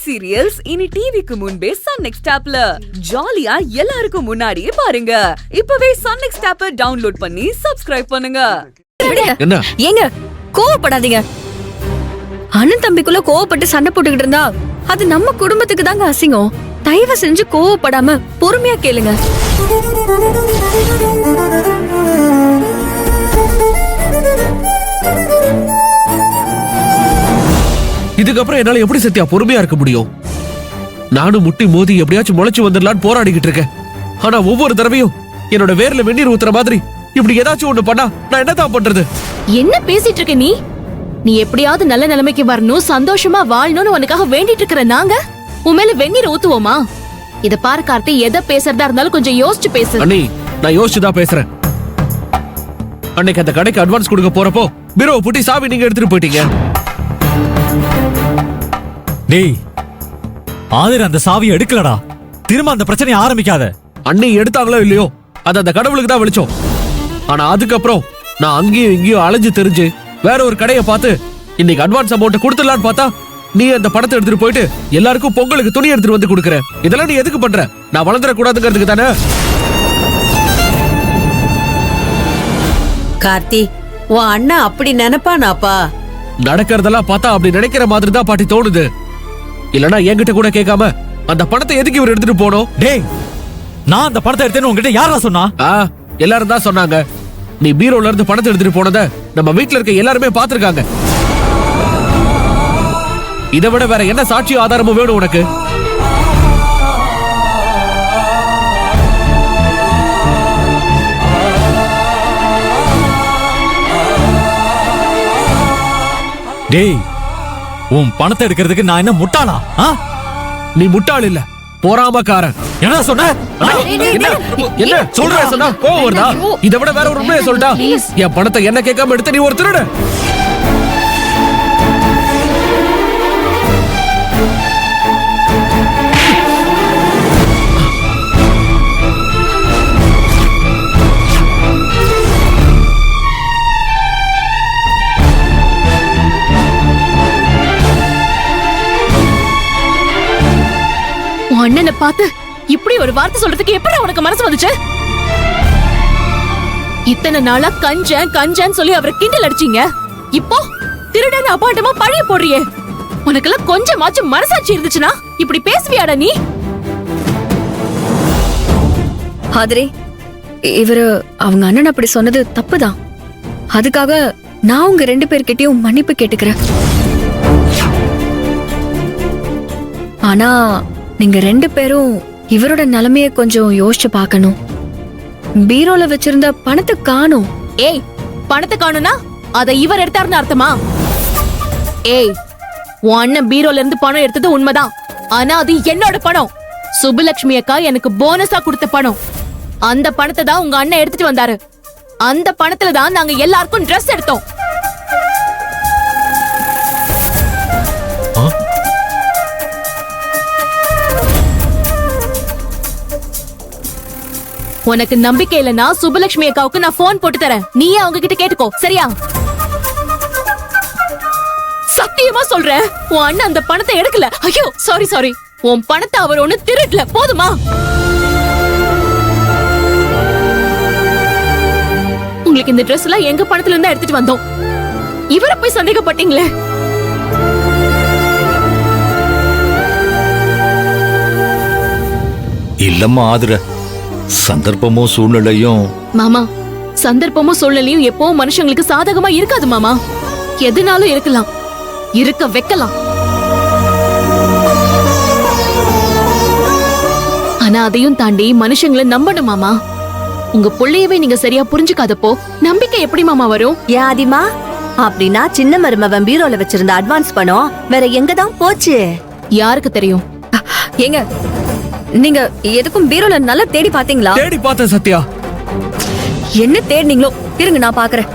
Web serials இனி டிவிக்கு முன்பே சன் நெக்ஸ்ட் ஆப்ல ஜாலியா எல்லாருக்கும் முன்னாடியே பாருங்க. இப்பவே சன் நெக்ஸ்ட் ஆப்பை டவுன்லோட் பண்ணி சப்ஸ்கிரைப் பண்ணுங்க. ஏங்க கோவப்படாதீங்க. அண்ணன் தம்பிக்குள்ள கோவப்பட்டு சண்டை போட்டுக்கிட்டு இருந்தா அது நம்ம குடும்பத்துக்கு தாங்க அசிங்கம். தயவு செஞ்சு கோவப்படாம பொறுமையா கேளுங்க. இதுக்கப்புறம் என்னால எப்படி சத்யா பொறுமையா இருக்க முடியும்? நானும் முட்டி மோதி எப்படியாச்சும் முளைச்சு வந்துடலான்னு போராடிக்கிட்டு இருக்கேன். ஆனா ஒவ்வொரு தடவையும் என்னோட வேர்ல வெந்நீர் ஊத்துற மாதிரி இப்படி ஏதாச்சும் ஒண்ணு பண்ணா நான் என்னதான் பண்றது? என்ன பேசிட்டு இருக்க நீ? நீ எப்படியாவது நல்ல நிலைமைக்கு வரணும், சந்தோஷமா வாழணும்னு உனக்காக வேண்டிட்டு இருக்கிற நாங்க உன் மேல வெந்நீர் ஊத்துவோமா? இத பாரு கார்த்தி, எதை பேசுறதா இருந்தாலும் கொஞ்சம் யோசிச்சு பேசு. அண்ணி, நான் யோசிச்சுதான் பேசுறேன். அன்னைக்கு அந்த கடைக்கு அட்வான்ஸ் கொடுக்க போறப்போ பீரோவை பூட்டி சாவி நீங்க எடுத்துட்டு போயிட்டீங்க. டேய், ஆதிர அந்த சாவியை எடுக்கலடா. திரும்ப அந்த பிரச்சனையை ஆரம்பிக்காத. அண்ணி எடுத்தாங்களோ இல்லையோ, அது அந்த கடவுளுக்கு தான் வெளிச்சம். ஆனா அதுக்கப்புறம் நான் அங்கேயும் இங்கேயும் அலைஞ்சு தெரிஞ்சு வேற ஒரு கடையை பார்த்து இன்னைக்கு அட்வான்ஸ் அமௌண்ட் கொடுத்துடலான்னு பார்த்தா நீ அந்த பணத்தை எடுத்துட்டு போயிட்டு எல்லாருக்கும் பொங்கலுக்கு துணி எடுத்துட்டு வந்து கொடுக்குற. இதெல்லாம் நீ எதுக்கு பண்ற? நான் வளர்ந்துட கூடாதுங்கிறதுக்கு தானே? கார்த்தி, உன் அண்ணா அப்படி நினைப்பானாப்பா? நடக்கிறதெல்லாம் பார்த்தா அப்படி நினைக்கிற மாதிரி தான் பாட்டி தோணுது. இல்லனா என்கிட்ட கூட கேட்காம அந்த பணத்தை எதுக்கு இவர் எடுத்துட்டு போனோம்? டேய், நான் அந்த பணத்தை எடுத்தேன்னு உங்ககிட்ட யாரா சொன்னா? எல்லாரும் தான் சொன்னாங்க. நீ பீரோல இருந்து பணத்தை எடுத்துட்டு போனத நம்ம வீட்டுல இருக்க எல்லாருமே பாத்துருக்காங்க. இதை விட வேற என்ன சாட்சி ஆதாரமும் வேணும் உனக்கு? டேய், உன் பணத்தை எடுக்கிறதுக்கு நான் என்ன முட்டாளா? நீ முட்டாள் இல்ல, பொறாமக்காரன். என்ன சொன்ன? என்ன சொல்ற? சொன்னா கோவம் வருதா? இதை விட வேற ஒரு உண்மையை சொல்லிட்டா, என் பணத்தை என்ன கேட்காம எடுத்து நீ ஒரு திருடு. அண்ணனை பார்த்து இப்படி ஒரு வார்த்தை சொல்றதுக்கு எப்படி உனக்கு மனசு வந்துச்சு? இத்தனை நாளா கஞ்சன் சொல்லி அவரை கிண்டல் அடிச்சீங்க. இப்போ திருடன் அபாண்டமா பழிய போடுறியே. உனக்கெல்லாம் கொஞ்சமாச்சும் மனசாட்சி இருந்துச்சுன்னா இப்படி பேசுவியாடா நீ? ஆதிரே, இவரு அவங்க அண்ணன் அப்படி சொன்னது தப்புதான். அதுக்காக நான் உங்க 2 பேர்கிட்டயும் மன்னிப்பு கேட்டுக்கிறேன். ஆனா நீங்க 2 பேரும் இவரோட நிலைமைய கொஞ்சம் யோசிச்சு பார்க்கணும். பீரோல வச்சிருந்த பணத்தை காணோம். ஏய், பணத்தை காணும்னா அதை இவர் எடுத்தாருன்னு அர்த்தமா? ஏய், உன் அண்ணன் பீரோல இருந்து பணம் எடுத்தது உண்மைதான். ஆனா அது என்னோட பணம். சுபலட்சுமி அக்கா எனக்கு போனஸா கொடுத்த பணம். அந்த பணத்தை தான் உங்க அண்ணன் எடுத்துட்டு வந்தாரு. அந்த பணத்துல தான் நாங்க எல்லாருக்கும் ட்ரெஸ் எடுத்தோம். உனக்கு நம்பிக்கை இல்லனா சுபலட்சுமி அக்காவுக்கு நான் போன் போட்டு தரேன். நீயே அவங்க கிட்ட கேட்டுக்கோ, சரியா? சத்தியமா சொல்றேன், உன் அண்ணன் அந்த பணத்தை எடுக்கல. ஐயோ சாரி. உன் பணத்தை அவர் ஒண்ணு திருடல, போதுமா? உங்களுக்கு இந்த ட்ரெஸ் எல்லாம் எங்க பணத்துல இருந்தா எடுத்துட்டு வந்தோம். இவரை போய் சந்தேகப்பட்டீங்களே. இல்லம்மா ஆதிர, சந்தர்ப்பமும் சூழ்நிலையும். மாமா, சந்தர்ப்பமும் சூழ்நிலையும் எப்பவும் மனுஷங்களுக்கு சாதகமா இருக்காது மாமா. எதுனாலும் இருக்கலாம், இருக்க வைக்கலாம். ஆனா அதையும் தாண்டி மனுஷங்களை நம்பணும் மாமா. உங்க புள்ளையவே நீங்க சரியா புரிஞ்சுக்காதப்போ நம்பிக்கை எப்படி மாமா வரும்? யாதிமா, அப்படின்னா சின்ன மருமவன் பீரோல வச்சிருந்த அட்வான்ஸ் பணம் வேற எங்கதான் போச்சு? யாருக்கு தெரியும்? ஏங்க, நீங்க எதுக்கும் பீரோல நல்லா தேடி பாத்தீங்களா? தேடி பார்த்தேன் சத்யா. என்ன தேடினீங்களோ இருங்க, நான் பாக்குறேன்.